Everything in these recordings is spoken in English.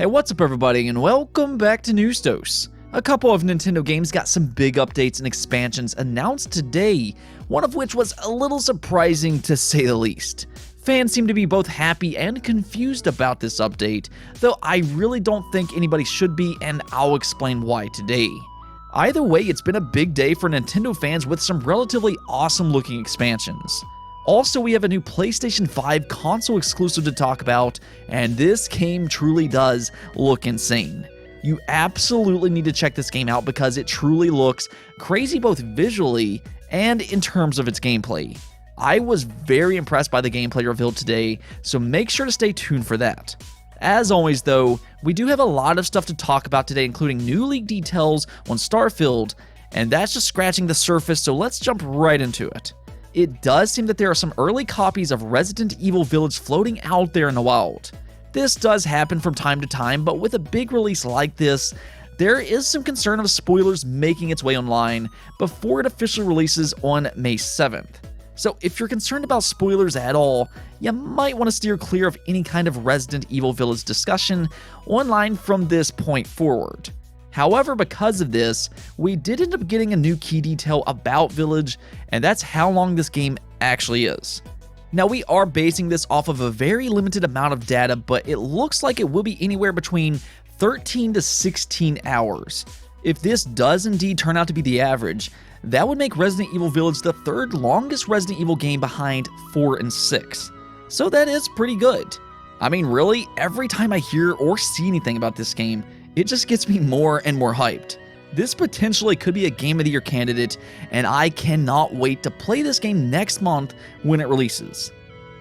Hey, what's up everybody, and welcome back to News Dose. A couple of Nintendo games got some big updates and expansions announced today, one of which was a little surprising to say the least. Fans seem to be both happy and confused about this update, though I really don't think anybody should be, and I'll explain why today. Either way, it's been a big day for Nintendo fans with some relatively awesome looking expansions. Also, we have a new PlayStation 5 console exclusive to talk about, and this game truly does look insane. You absolutely need to check this game out because it truly looks crazy both visually and in terms of its gameplay. I was very impressed by the gameplay revealed today, so make sure to stay tuned for that. As always though, we do have a lot of stuff to talk about today, including new leak details on Starfield, and that's just scratching the surface, so let's jump right into it. It does seem that there are some early copies of Resident Evil Village floating out there in the wild. This does happen from time to time, but with a big release like this, there is some concern of spoilers making its way online before it officially releases on May 7th. So if you're concerned about spoilers at all, you might want to steer clear of any kind of Resident Evil Village discussion online from this point forward. However, because of this, we did end up getting a new key detail about Village, and that's how long this game actually is. Now, we are basing this off of a very limited amount of data, but it looks like it will be anywhere between 13 to 16 hours. If this does indeed turn out to be the average, that would make Resident Evil Village the third longest Resident Evil game behind 4 and 6. So that is pretty good. I mean, really, every time I hear or see anything about this game, it just gets me more and more hyped. This potentially could be a Game of the Year candidate, and I cannot wait to play this game next month when it releases.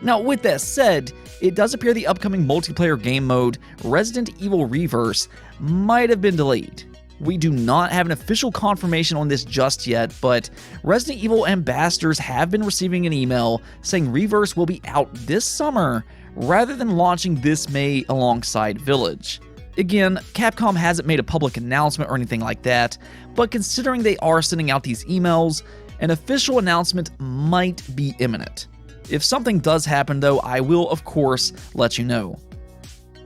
Now, with that said, it does appear the upcoming multiplayer game mode, Resident Evil Reverse, might have been delayed. We do not have an official confirmation on this just yet, but Resident Evil ambassadors have been receiving an email saying Reverse will be out this summer rather than launching this May alongside Village. Again, Capcom hasn't made a public announcement or anything like that, but considering they are sending out these emails, an official announcement might be imminent. If something does happen though, I will of course let you know.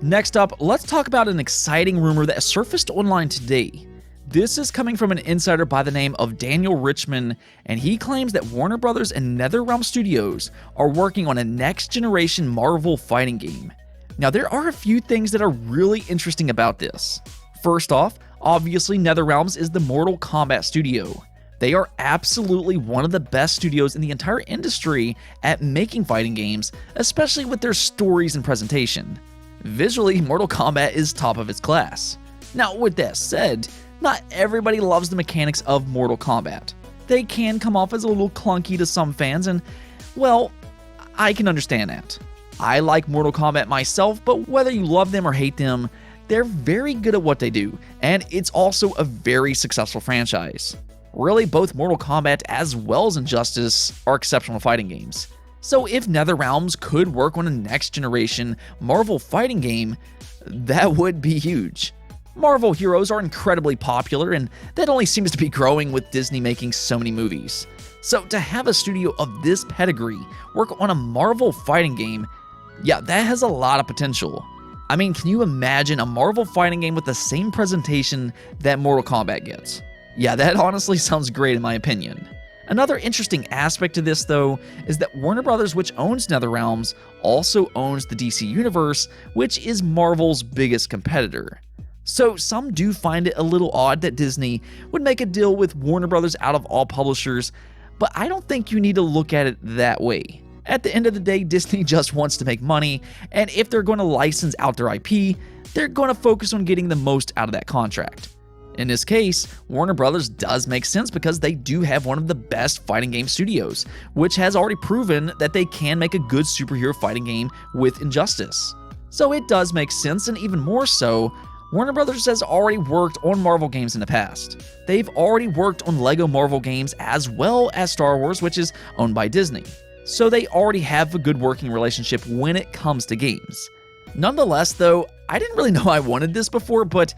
Next up, let's talk about an exciting rumor that surfaced online today. This is coming from an insider by the name of Daniel Richman, and he claims that Warner Bros. And Netherrealms Studios are working on a next-generation Marvel fighting game. Now, there are a few things that are really interesting about this. First off, obviously Netherrealms is the Mortal Kombat studio. They are absolutely one of the best studios in the entire industry at making fighting games, especially with their stories and presentation. Visually, Mortal Kombat is top of its class. Now, with that said, not everybody loves the mechanics of Mortal Kombat. They can come off as a little clunky to some fans, and, well, I can understand that. I like Mortal Kombat myself, but whether you love them or hate them, they're very good at what they do, and it's also a very successful franchise. Really, both Mortal Kombat as well as Injustice are exceptional fighting games. So if Netherrealms could work on a next-generation Marvel fighting game, that would be huge. Marvel heroes are incredibly popular, and that only seems to be growing with Disney making so many movies. So to have a studio of this pedigree work on a Marvel fighting game, yeah, that has a lot of potential. I mean, can you imagine a Marvel fighting game with the same presentation that Mortal Kombat gets? Yeah, that honestly sounds great in my opinion. Another interesting aspect to this, though, is that Warner Bros., which owns Netherrealms, also owns the DC Universe, which is Marvel's biggest competitor. So some do find it a little odd that Disney would make a deal with Warner Bros. Out of all publishers, but I don't think you need to look at it that way. At the end of the day, Disney just wants to make money, and if they're going to license out their IP, they're going to focus on getting the most out of that contract. In this case, Warner Bros. Does make sense because they do have one of the best fighting game studios, which has already proven that they can make a good superhero fighting game with Injustice. So it does make sense, and even more so, Warner Bros. Has already worked on Marvel games in the past. They've already worked on Lego Marvel games as well as Star Wars, which is owned by Disney. So they already have a good working relationship when it comes to games. Nonetheless, though, I didn't really know I wanted this before, but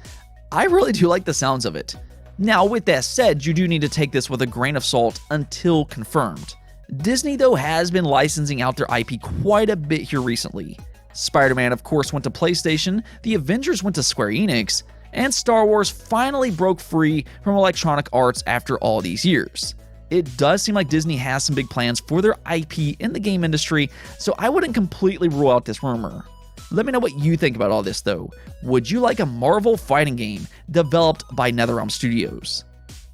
I really do like the sounds of it. Now, with that said, you do need to take this with a grain of salt until confirmed. Disney, though, has been licensing out their IP quite a bit here recently. Spider-Man of course went to PlayStation, the Avengers went to Square Enix, and Star Wars finally broke free from Electronic Arts after all these years. It does seem like Disney has some big plans for their IP in the game industry, so I wouldn't completely rule out this rumor. Let me know what you think about all this though. Would you like a Marvel fighting game developed by Netherrealms Studios?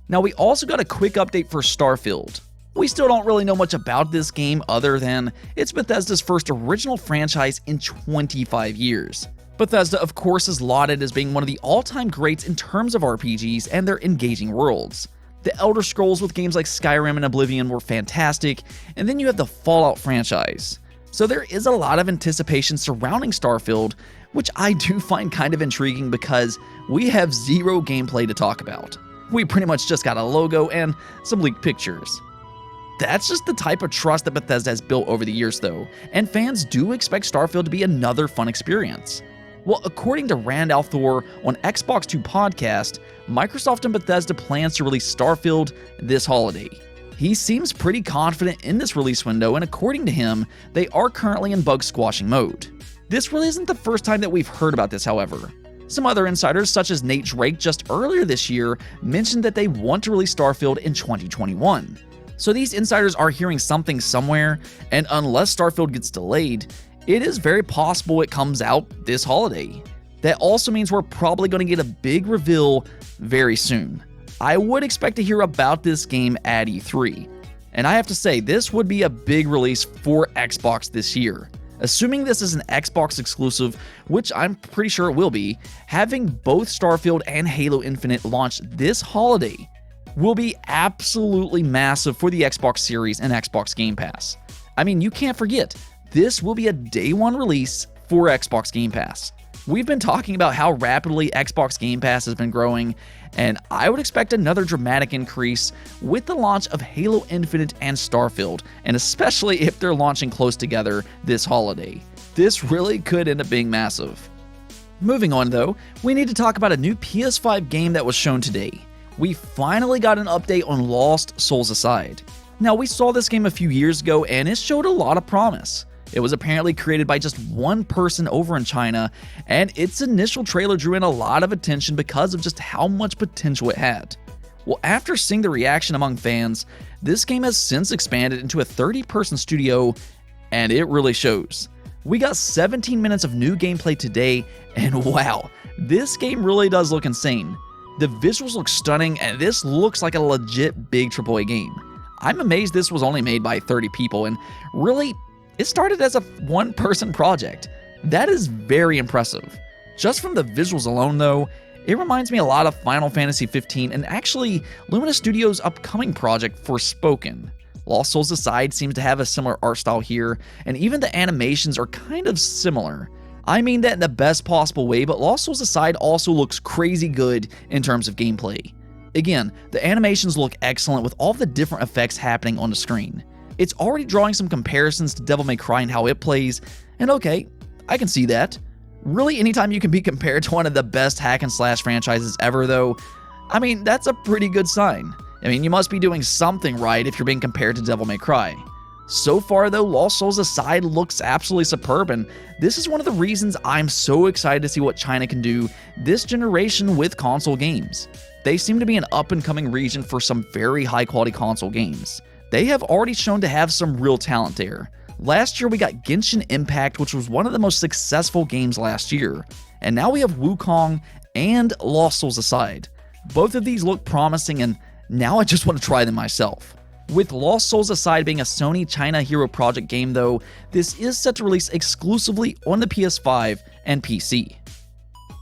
Now we also got a quick update for Starfield. We still don't really know much about this game other than it's Bethesda's first original franchise in 25 years. Bethesda of course is lauded as being one of the all-time greats in terms of RPGs and their engaging worlds. The Elder Scrolls with games like Skyrim and Oblivion were fantastic, and then you have the Fallout franchise. So there is a lot of anticipation surrounding Starfield, which I do find kind of intriguing because we have zero gameplay to talk about. We pretty much just got a logo and some leaked pictures. That's just the type of trust that Bethesda has built over the years though, and fans do expect Starfield to be another fun experience. Well, according to Rand Althor on Xbox 2 podcast, Microsoft and Bethesda plans to release Starfield this holiday. He seems pretty confident in this release window, and according to him, they are currently in bug squashing mode. This really isn't the first time that we've heard about this, however. Some other insiders, such as Nate Drake just earlier this year, mentioned that they want to release Starfield in 2021. So these insiders are hearing something somewhere, and unless Starfield gets delayed, it is very possible it comes out this holiday. That also means we're probably going to get a big reveal very soon. I would expect to hear about this game at E3. And I have to say, this would be a big release for Xbox this year. Assuming this is an Xbox exclusive, which I'm pretty sure it will be, having both Starfield and Halo Infinite launch this holiday will be absolutely massive for the Xbox Series and Xbox Game Pass. I mean, you can't forget, this will be a day one release for Xbox Game Pass. We've been talking about how rapidly Xbox Game Pass has been growing, and I would expect another dramatic increase with the launch of Halo Infinite and Starfield, and especially if they're launching close together this holiday. This really could end up being massive. Moving on though, we need to talk about a new PS5 game that was shown today. We finally got an update on Lost Souls Aside. Now, we saw this game a few years ago and it showed a lot of promise. It was apparently created by just one person over in China, and its initial trailer drew in a lot of attention because of just how much potential it had. Well, after seeing the reaction among fans, this game has since expanded into a 30-person studio, and it really shows. We got 17 minutes of new gameplay today, and wow, this game really does look insane. The visuals look stunning, and this looks like a legit big AAA game. I'm amazed this was only made by 30 people, and really, it started as a one-person project. That is very impressive. Just from the visuals alone though, it reminds me a lot of Final Fantasy 15 and actually Luminous Studios' upcoming project Forspoken. Lost Souls Aside seems to have a similar art style here, and even the animations are kind of similar. I mean that in the best possible way, but Lost Souls Aside also looks crazy good in terms of gameplay. Again, the animations look excellent with all the different effects happening on the screen. It's already drawing some comparisons to Devil May Cry and how it plays, and okay, I can see that. Really, anytime you can be compared to one of the best hack and slash franchises ever though, I mean, that's a pretty good sign. I mean, you must be doing something right if you're being compared to Devil May Cry. So far though, Lost Souls Aside looks absolutely superb, and this is one of the reasons I'm so excited to see what China can do this generation with console games. They seem to be an up-and-coming region for some very high-quality console games. They have already shown to have some real talent there. Last year we got Genshin Impact, which was one of the most successful games last year, and now we have Wukong and Lost Souls Aside. Both of these look promising, and now I just want to try them myself. With Lost Souls Aside being a Sony China Hero Project game though, this is set to release exclusively on the PS5 and PC.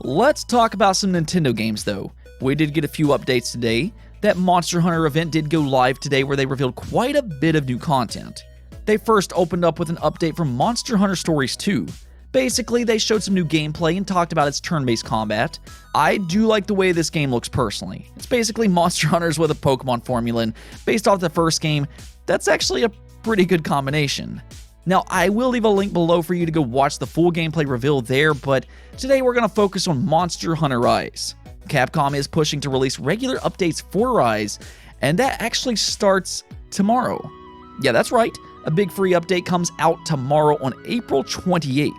Let's talk about some Nintendo games though. We did get a few updates today. That Monster Hunter event did go live today where they revealed quite a bit of new content. They first opened up with an update from Monster Hunter Stories 2. Basically, they showed some new gameplay and talked about its turn-based combat. I do like the way this game looks personally. It's basically Monster Hunters with a Pokemon formula, and based off the first game, that's actually a pretty good combination. Now, I will leave a link below for you to go watch the full gameplay reveal there, but today we're going to focus on Monster Hunter Rise. Capcom is pushing to release regular updates for Rise, and that actually starts tomorrow. Yeah, that's right. A big free update comes out tomorrow on April 28th.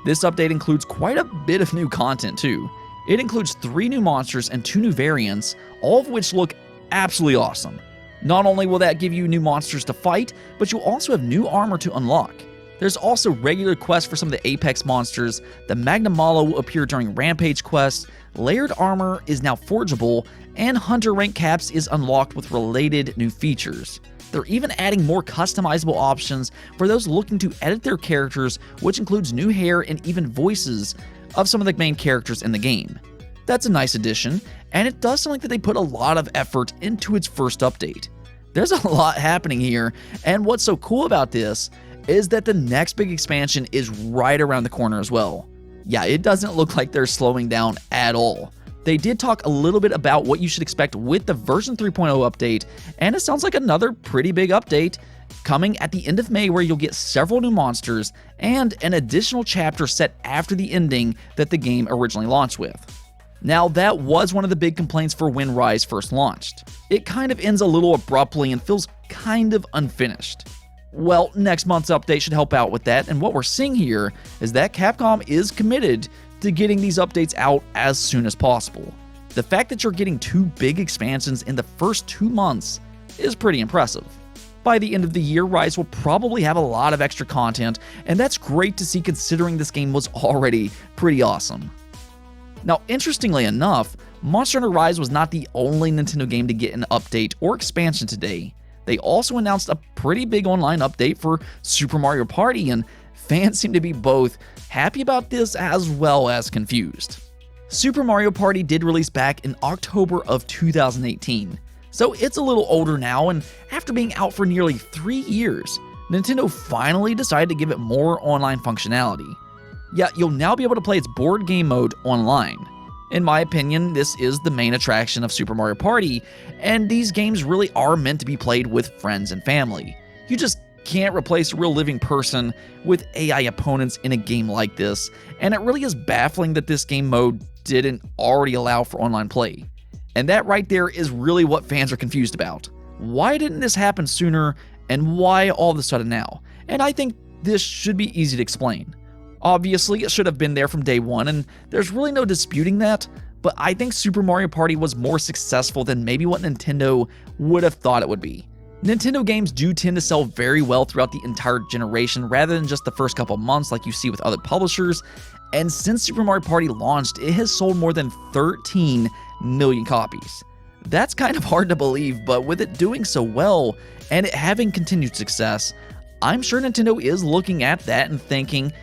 This update includes quite a bit of new content too. It includes 3 new monsters and 2 new variants, all of which look absolutely awesome. Not only will that give you new monsters to fight, but you'll also have new armor to unlock. There's also regular quests for some of the Apex monsters, the Magnamalo will appear during Rampage quests, layered armor is now forgeable, and Hunter rank caps is unlocked with related new features. They're even adding more customizable options for those looking to edit their characters, which includes new hair and even voices of some of the main characters in the game. That's a nice addition, and it does sound like that they put a lot of effort into its first update. There's a lot happening here, and what's so cool about this is that the next big expansion is right around the corner as well. Yeah, it doesn't look like they're slowing down at all. They did talk a little bit about what you should expect with the version 3.0 update, and it sounds like another pretty big update coming at the end of May, where you'll get several new monsters and an additional chapter set after the ending that the game originally launched with. Now, that was one of the big complaints for when Rise first launched. It kind of ends a little abruptly and feels kind of unfinished. Well, next month's update should help out with that, and what we're seeing here is that Capcom is committed to getting these updates out as soon as possible. The fact that you're getting 2 big expansions in the first 2 months is pretty impressive. By the end of the year, Rise will probably have a lot of extra content, and that's great to see considering this game was already pretty awesome. Now, interestingly enough, Monster Hunter Rise was not the only Nintendo game to get an update or expansion today. They also announced a pretty big online update for Super Mario Party, and fans seem to be both happy about this as well as confused. Super Mario Party did release back in October of 2018, so it's a little older now, and after being out for nearly 3 years, Nintendo finally decided to give it more online functionality. Yeah, you'll now be able to play its board game mode online. In my opinion, this is the main attraction of Super Mario Party, and these games really are meant to be played with friends and family. You just can't replace a real living person with AI opponents in a game like this, and it really is baffling that this game mode didn't already allow for online play. And that right there is really what fans are confused about. Why didn't this happen sooner, and why all of a sudden now? And I think this should be easy to explain. Obviously, it should have been there from day one, and there's really no disputing that, but I think Super Mario Party was more successful than maybe what Nintendo would have thought it would be. Nintendo games do tend to sell very well throughout the entire generation rather than just the first couple months like you see with other publishers, and since Super Mario Party launched, it has sold more than 13 million copies. That's kind of hard to believe, but with it doing so well and it having continued success, I'm sure Nintendo is looking at that and thinking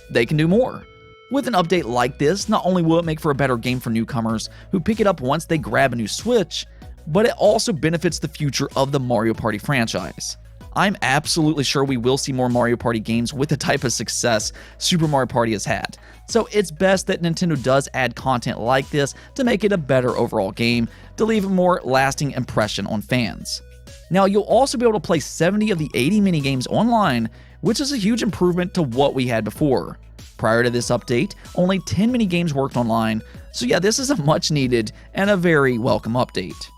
they can do more. With an update like this, not only will it make for a better game for newcomers who pick it up once they grab a new Switch, but it also benefits the future of the Mario Party franchise. I'm absolutely sure we will see more Mario Party games with the type of success Super Mario Party has had, so it's best that Nintendo does add content like this to make it a better overall game, to leave a more lasting impression on fans. Now, you'll also be able to play 70 of the 80 minigames online, which is a huge improvement to what we had before. Prior to this update, only 10 minigames worked online, so yeah, this is a much needed and a very welcome update.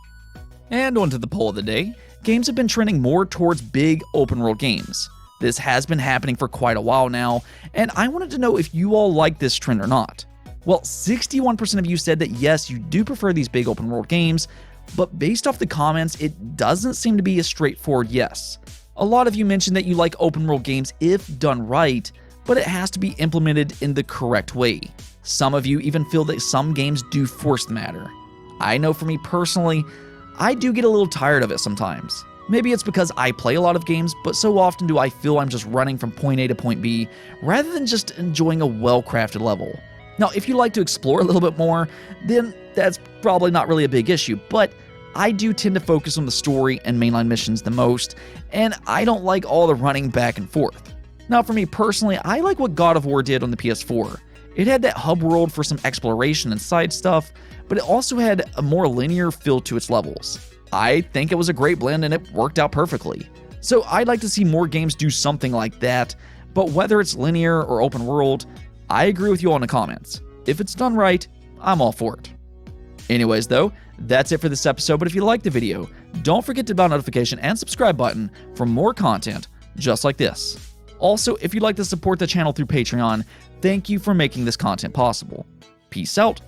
And onto the poll of the day, games have been trending more towards big open world games. This has been happening for quite a while now, and I wanted to know if you all like this trend or not. Well, 61% of you said that yes, you do prefer these big open world games, but based off the comments, it doesn't seem to be a straightforward yes. A lot of you mentioned that you like open world games if done right, but it has to be implemented in the correct way. Some of you even feel that some games do force the matter. I know for me personally, I do get a little tired of it sometimes. Maybe it's because I play a lot of games, but so often do I feel I'm just running from point A to point B, rather than just enjoying a well-crafted level. Now, if you like to explore a little bit more, then that's probably not really a big issue, but I do tend to focus on the story and mainline missions the most, and I don't like all the running back and forth. Now, for me personally, I like what God of War did on the PS4. It had that hub world for some exploration and side stuff, but it also had a more linear feel to its levels. I think it was a great blend and it worked out perfectly. So I'd like to see more games do something like that, but whether it's linear or open world, I agree with you all in the comments. If it's done right, I'm all for it. Anyways though, that's it for this episode, but if you liked the video, don't forget to bell notification and subscribe button for more content just like this. Also, if you'd like to support the channel through Patreon, thank you for making this content possible. Peace out.